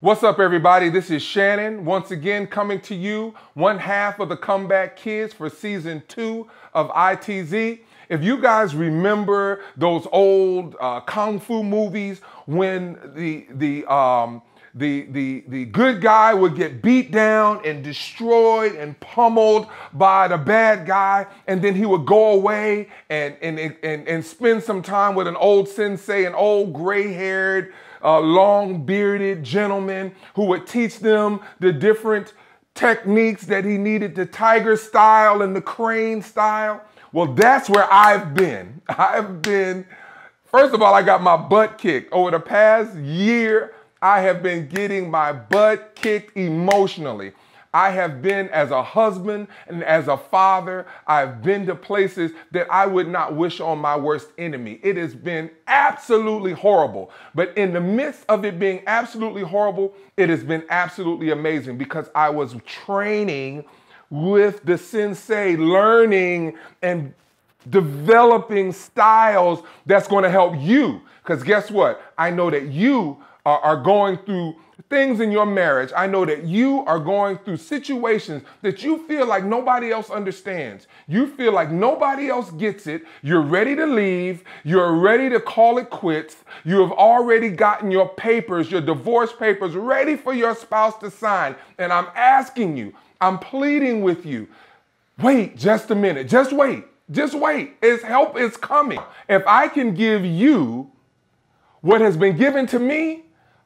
What's up, everybody? This is Shannon, once again coming to you, one half of the Comeback Kids for season 2 of ITZ. If you guys remember those old kung fu movies when the good guy would get beat down and destroyed and pummeled by the bad guy, and then he would go away and spend some time with an old sensei, an old gray-haired, long-bearded gentleman who would teach them the different techniques that he needed, the tiger style and the crane style. Well, that's where I've been. First of all, I got my butt kicked. Over the past year, I have been getting my butt kicked emotionally. I have been, as a husband and as a father, I've been to places that I would not wish on my worst enemy. It has been absolutely horrible. But in the midst of it being absolutely horrible, it has been absolutely amazing because I was training with the sensei, learning and developing styles that's going to help you. Because guess what? I know that you are going through things in your marriage. I know that you are going through situations that you feel like nobody else understands. You feel like nobody else gets it. You're ready to leave. You're ready to call it quits. You have already gotten your papers, your divorce papers, ready for your spouse to sign. And I'm asking you, I'm pleading with you, wait just a minute. Just wait. Just wait. Help is coming. If I can give you what has been given to me,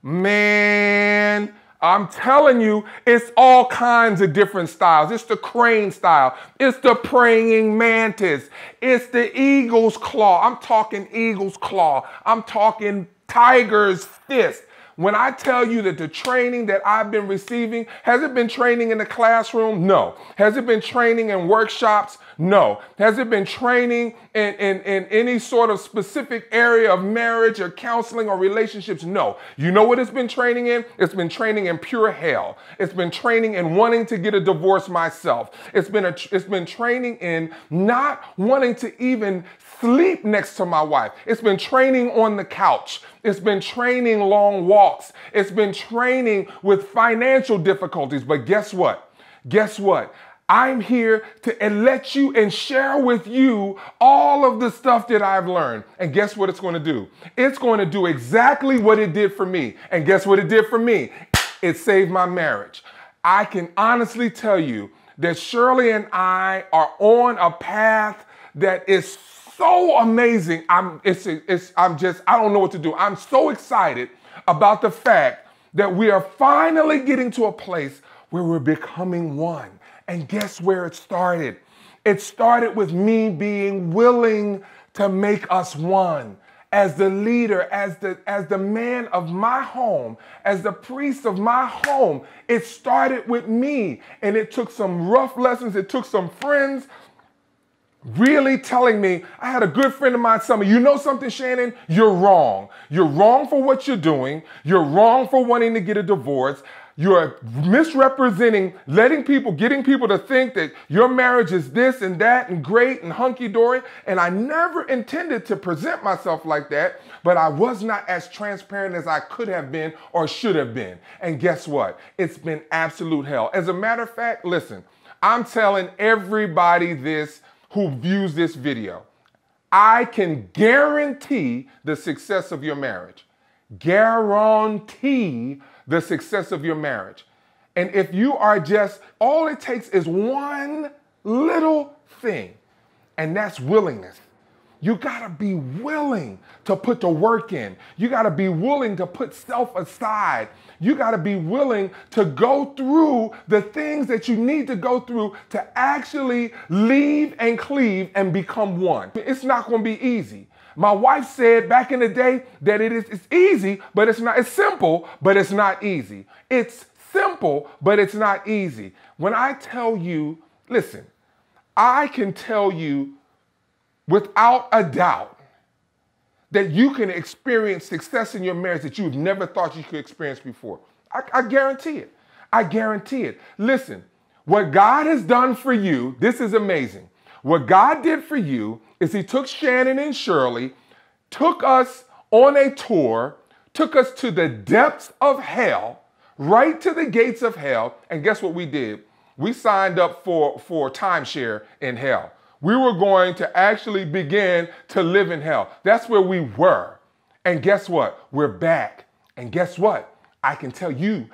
man, I'm telling you, it's all kinds of different styles. It's the crane style. It's the praying mantis. It's the eagle's claw. I'm talking eagle's claw. I'm talking tiger's fist. When I tell you that the training that I've been receiving, has it been training in the classroom? No. Has it been training in workshops? No. Has it been training in any sort of specific area of marriage or counseling or relationships? No. You know what it's been training in? It's been training in pure hell. It's been training in wanting to get a divorce myself. It's been training in not wanting to even sleep next to my wife. It's been training on the couch. It's been training long walks. It's been training with financial difficulties. But guess what? Guess what? I'm here to let you and share with you all of the stuff that I've learned. And guess what it's going to do? It's going to do exactly what it did for me. And guess what it did for me? It saved my marriage. I can honestly tell you that Shirley and I are on a path that is so amazing. I don't know what to do. I'm so excited about the fact that we are finally getting to a place where we're becoming one. And guess where it started? It started with me being willing to make us one. As the leader, as the man of my home, as the priest of my home, it started with me. And it took some rough lessons. It took some friends really telling me. I had a good friend of mine tell me, you know something, Shannon? You're wrong. You're wrong for what you're doing. You're wrong for wanting to get a divorce. You're misrepresenting, getting people to think that your marriage is this and that and great and hunky-dory. And I never intended to present myself like that, but I was not as transparent as I could have been or should have been. And guess what? It's been absolute hell. As a matter of fact, listen, I'm telling everybody this who views this video, I can guarantee the success of your marriage. Guarantee the success of your marriage. And if you are all it takes is one little thing, and that's willingness. You gotta be willing to put the work in. You gotta be willing to put self aside. You gotta be willing to go through the things that you need to go through to actually leave and cleave and become one. It's not gonna be easy. My wife said back in the day that it's easy, but it's not. It's simple, but it's not easy. It's simple, but it's not easy. When I tell you, listen, I can tell you without a doubt that you can experience success in your marriage that you've never thought you could experience before. I guarantee it. I guarantee it. Listen, what God has done for you, this is amazing. What God did for you is he took Shannon and Shirley, took us on a tour, took us to the depths of hell, right to the gates of hell. And guess what we did? We signed up for timeshare in hell. We were going to actually begin to live in hell. That's where we were. And guess what? We're back. And guess what? I can tell you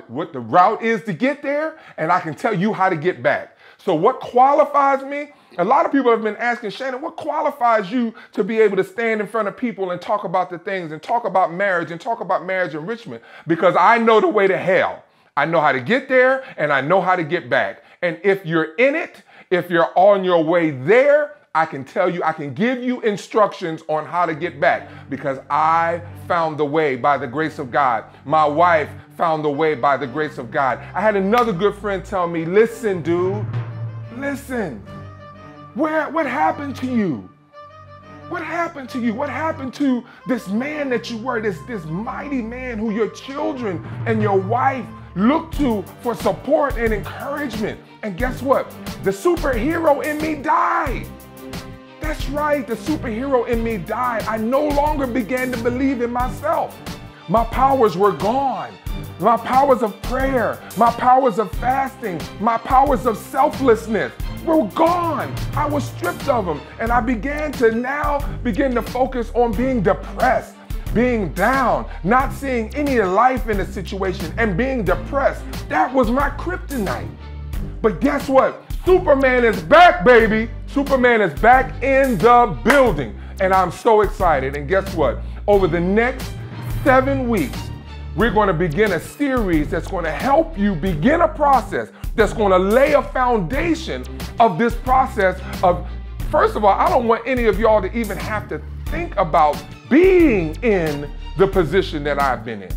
what the route is to get there, and I can tell you how to get back. So what qualifies me? A lot of people have been asking, Shannon, what qualifies you to be able to stand in front of people and talk about the things and talk about marriage enrichment? Because I know the way to hell. I know how to get there, and I know how to get back. And if you're in it, if you're on your way there, I can tell you, I can give you instructions on how to get back, because I found the way by the grace of God. My wife found the way by the grace of God. I had another good friend tell me, listen, dude, listen, what happened to you? What happened to you? What happened to this man that you were, this mighty man who your children and your wife look to for support and encouragement? And guess what? The superhero in me died. That's right, the superhero in me died. I no longer began to believe in myself. My powers were gone. My powers of prayer, my powers of fasting, my powers of selflessness were gone. I was stripped of them. And I began to focus on being depressed, being down, not seeing any life in the situation, and being depressed. That was my kryptonite. But guess what? Superman is back, baby. Superman is back in the building. And I'm so excited. And guess what? Over the next 7 weeks, we're going to begin a series that's going to help you begin a process that's going to lay a foundation of this process of, first of all, I don't want any of y'all to even have to think about being in the position that I've been in.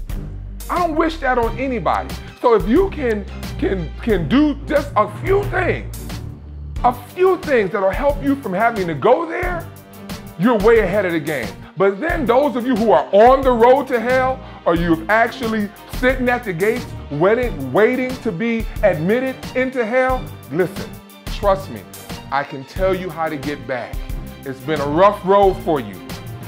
I don't wish that on anybody. So if you can do just a few things that'll help you from having to go there, you're way ahead of the game. But then those of you who are on the road to hell, or you've actually sitting at the gates waiting to be admitted into hell, listen, trust me, I can tell you how to get back. It's been a rough road for you.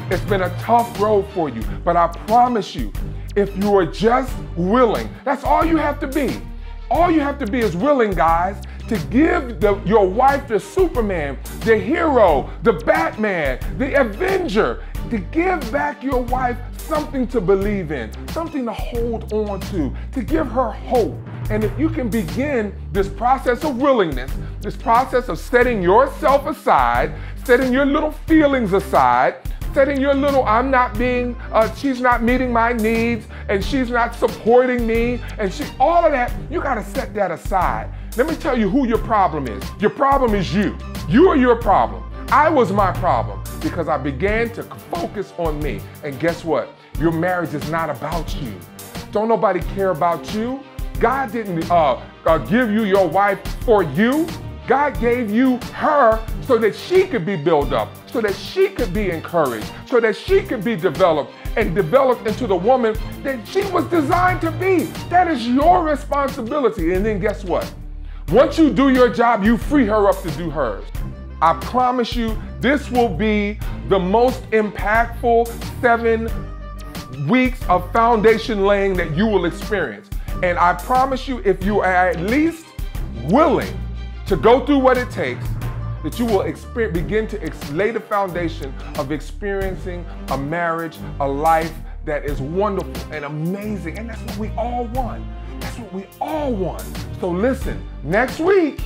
It's been a tough road for you, but I promise you, if you are just willing, that's all you have to be. All you have to be is willing, guys, to give your wife the Superman, the hero, the Batman, the Avenger, to give back your wife something to believe in, something to hold on to give her hope. And if you can begin this process of willingness, this process of setting yourself aside, setting your little feelings aside, setting your little, she's not meeting my needs, and she's not supporting me, and all of that, you gotta set that aside. Let me tell you who your problem is. Your problem is you. You are your problem. I was my problem because I began to focus on me. And guess what? Your marriage is not about you. Don't nobody care about you. God didn't give you your wife for you. God gave you her so that she could be built up, so that she could be encouraged, so that she could be developed into the woman that she was designed to be. That is your responsibility. And then guess what? Once you do your job, you free her up to do hers. I promise you, this will be the most impactful 7 weeks of foundation laying that you will experience. And I promise you, if you are at least willing to go through what it takes, that you will begin to lay the foundation of experiencing a marriage, a life that is wonderful and amazing. And that's what we all want. That's what we all want. So listen, next week,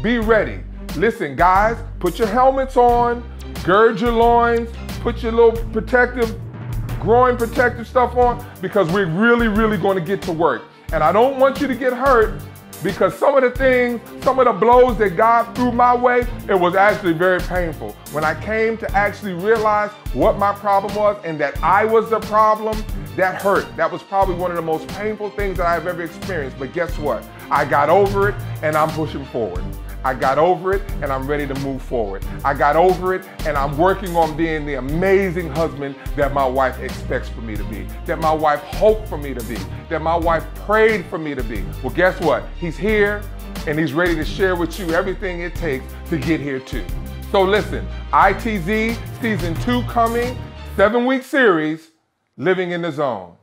be ready. Listen, guys, put your helmets on, gird your loins, put your little groin protective stuff on, because we're really going to get to work. And I don't want you to get hurt, because some of the blows that God threw my way, it was actually very painful. When I came to actually realize what my problem was and that I was the problem, that hurt. That was probably one of the most painful things that I've ever experienced. But guess what? I got over it and I'm pushing forward. I got over it and I'm ready to move forward. I got over it and I'm working on being the amazing husband that my wife expects for me to be, that my wife hoped for me to be, that my wife prayed for me to be. Well, guess what? He's here and he's ready to share with you everything it takes to get here too. So listen, ITZ Season 2 coming, 7-week series, Living in the Zone.